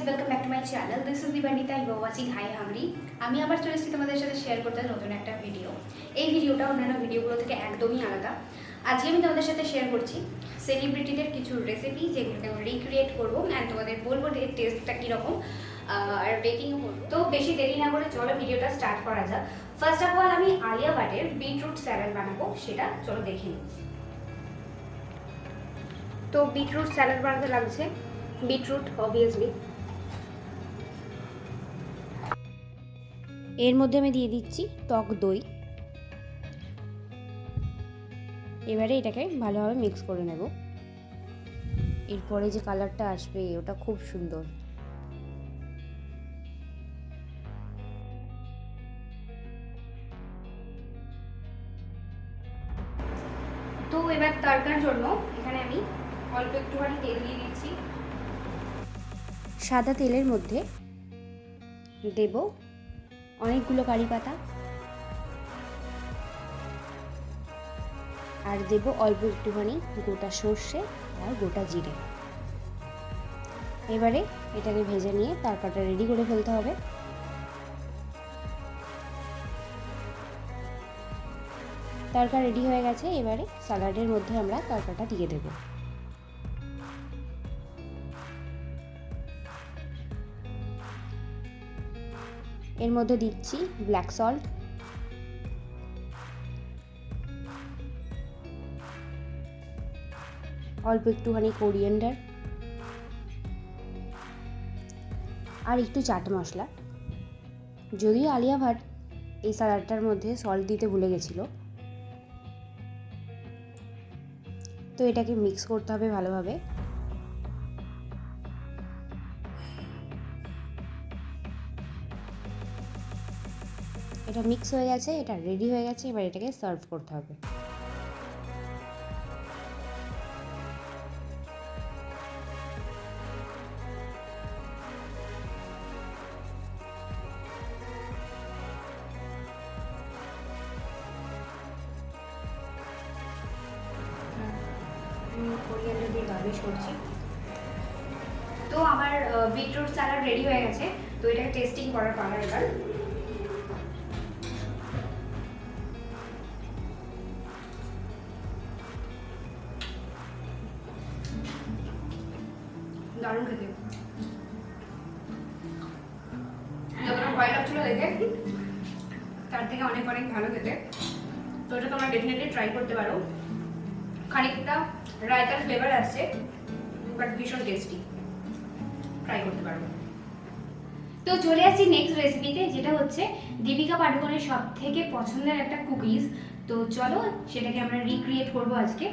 Guys, welcome back to my channel. This is Dibanita, you are watching hi hungry. আমি আবার চলে এসেছি তোমাদের সাথে শেয়ার করতে নতুন একটা ভিডিও। এই ভিডিওটা অন্যান্য ভিডিওগুলো থেকে একদমই আলাদা। আজকে আমি তোমাদের সাথে শেয়ার করছি সেলিব্রিটিদের কিছু রেসিপি, যেগুলোকে আমি রিক্রিয়েট করবো অ্যান্ড তোমাদের বলবো এর টেস্টটা কীরকম আর বেকিংও করবো। তো বেশি দেরি না করে চলো ভিডিওটা স্টার্ট করা যাক। ফার্স্ট অফ অল আমি আলিয়া ভাটের বিটরুট স্যালাড বানাবো, সেটা চলো দেখে নিই। তো বিটরুট স্যালাড বানাতে লাগছে বিটরুট, অবভিয়াসলি। এর মধ্যে আমি দিয়ে দিচ্ছি টক দই। এবারে এটাকে ভালোভাবে মিক্স করে নেব। এরপরে যে কালারটা আসবে ওটা খুব সুন্দর। তো এবার তরকার জন্য এখানে আমি অল্প একটুখানি তেল দিয়ে দিচ্ছি। সাদা তেলের মধ্যে দেব অনেকগুলো কারি পাতা আর দেব অল্প একটুখানি গোটা সর্ষে আর গোটা জিরে। এবারে এটাকে ভেজে নিয়ে তরকাটা রেডি করে ফেলতে হবে। তরকা রেডি হয়ে গেছে। এবারে স্যালাডের মধ্যে আমরা তরকাটা দিয়ে দেব। এর মধ্যে দিচ্ছি ব্ল্যাক সল্ট, অল্প একটুখানি কোরিয়ান্ডার আর একটু চাট মশলা। যদিও আলিয়া ভাট এই স্যালাডটার মধ্যে সল্ট দিতে ভুলে গেছিলো। তো এটাকে মিক্স করতে হবে ভালোভাবে। এটা মিক্স হয়ে গেছে, এটা রেডি হয়ে গেছে। এবার এটাকে সার্ভ করতে হবে। কোরিয়ান্ডার দিয়ে গার্নিশ করছি। তো আমার বিটরুট স্যালাড রেডি হয়ে গেছে। তো এটাকে টেস্টিং করার পালা এবার। দারুণ খেতে, যতটা ভয় লাগছিল দেখে তার থেকে অনেক অনেক ভালো খেতে। তো এটা তোমরা ডেফিনেটলি ট্রাই করতে পারো। খানিকটা রায়তার ফ্লেভার আসছে, বাট ভীষণ টেস্টি। ট্রাই করতে পারো। তো চলে আসছি নেক্সট রেসিপিতে, যেটা হচ্ছে দীপিকা পাডুকোনের সব থেকে পছন্দের একটা কুকিজ। তো চলো সেটাকে আমরা রিক্রিয়েট করবো আজকে।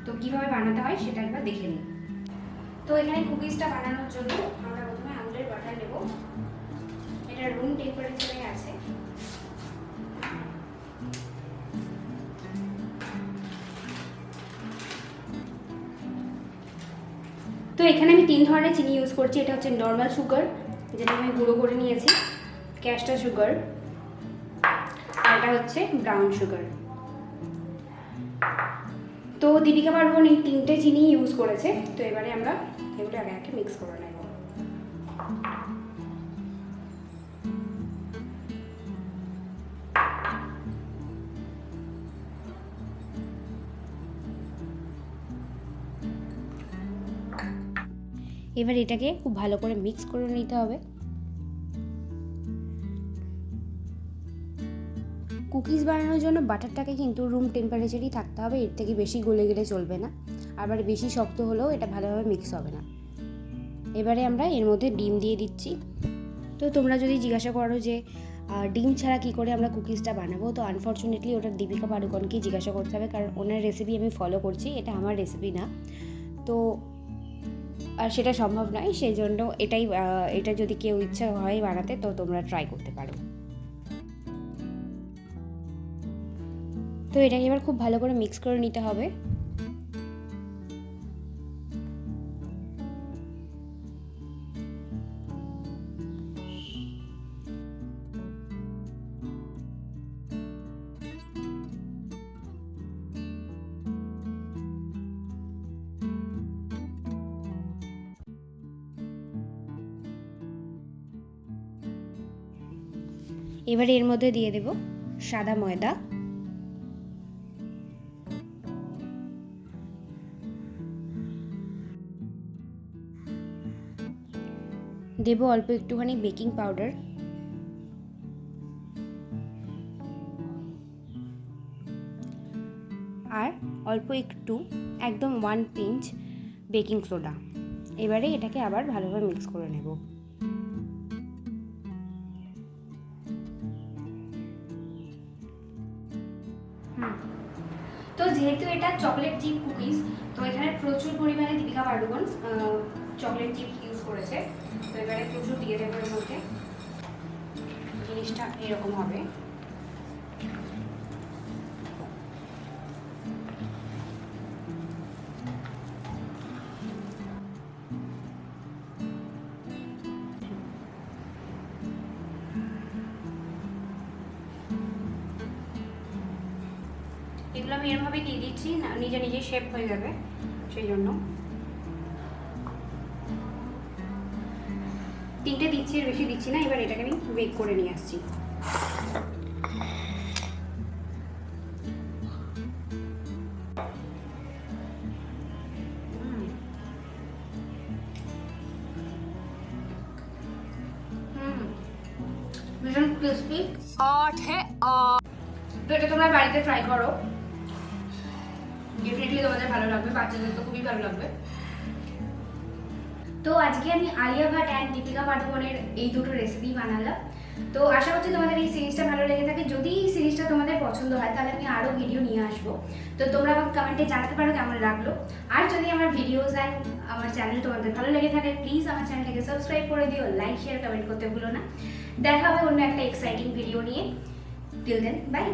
তো কিভাবে বানাতে হয় সেটা একবার দেখে নিই। তো এখানে কুকিজটা বানানোর জন্য আমরা প্রথমে আমুলের বাটার নেব। এটা রুম টেম্পারেচারে আছে। তো এখানে আমি 3 ধরনের চিনি ইউজ করছি। এটা হচ্ছে নর্মাল সুগার, যেটা আমি গুঁড়ো করে নিয়েছি, ক্যাস্টার সুগার, আর এটা হচ্ছে ব্রাউন সুগার। তো দীপিকা পাডুকোন এই 3টে চিনি ইউজ করেছে। তো এবারে আমরা এগুলো আগে আগে মিক্স করে নেব। এবার এটাকে খুব ভালো করে মিক্স করে নিতে হবে। কুকিজ বানানোর জন্য বাটারটাকে কিন্তু রুম টেম্পারেচারেই থাকতে হবে, এর থেকে বেশি গলে গেলে চলবে না, আবার বেশি শক্ত হলেও এটা ভালোভাবে মিক্স হবে না। এবারে আমরা এর মধ্যে ডিম দিয়ে দিচ্ছি। তো তোমরা যদি জিজ্ঞাসা করো যে ডিম ছাড়া কী করে আমরা কুকিজটা বানাবো, তো আনফর্চুনেটলি ওটা দীপিকা পাডুকোনকেই জিজ্ঞাসা করতে হবে, কারণ ওনার রেসিপি আমি ফলো করছি, এটা আমার রেসিপি না। তো আর সেটা সম্ভব নয়, সেই জন্য এটা যদি কেউ ইচ্ছা হয় বানাতে, তো তোমরা ট্রাই করতে পারো। তো এটাকে এবার খুব ভালো করে মিক্স করে নিতে হবে। এবারে এর মধ্যে দিয়ে দেব সাদা ময়দা, দেব অল্প একটুখানি বেকিং পাউডার, আর অল্প একটু একদম 1 পিঞ্চ বেকিং সোডা। এবারে এটাকে আবার ভালোভাবে মিক্স করে নেব। তো যেহেতু এটা চকলেট চিপ কুকিজ, তো এখানে প্রচুর পরিমাণে Deepika Padukone chocolate chip use করেছে। তো এবারে প্রচুর দিয়ে দেবো এর মধ্যে। জিনিসটা এরকম হবে। এগুলো আমি এরভাবে দিয়ে দিচ্ছি, না নিজে নিজে শেপ হয়ে যাবে, সেই জন্য 3টে দিচ্ছি, এর বেশি দিচ্ছি না। এবার এটাকে আমি বেক করে নিয়ে আসছি। ভীষণ ক্রিস্পি তো এটা তোমরা বাড়িতে ট্রাই করো, ডেফিনেটলি তোমাদের ভালো লাগবে, বাচ্চাদের তো খুবই ভালো লাগবে। তো আজকে আমি আলিয়া ভাট অ্যান্ড দীপিকা পাডুকোনের এই দুটো রেসিপি বানালাম। তো আশা করছি তোমাদের এই সিরিজটা ভালো লেগে থাকে। যদি এই সিরিজটা তোমাদের পছন্দ হয় তাহলে আমি আরও ভিডিও নিয়ে আসবো। তো তোমরা আমাকে কমেন্টে জানাতে পারো কেমন লাগলো। আর যদি আমার ভিডিওস অ্যান্ড আমার চ্যানেল তোমাদের ভালো লেগে থাকে, প্লিজ আমার চ্যানেলটাকে সাবস্ক্রাইব করে দিও, লাইক শেয়ার কমেন্ট করতে ভুলো না। দেখা হবে অন্য একটা এক্সাইটিং ভিডিও নিয়ে। Till then, by.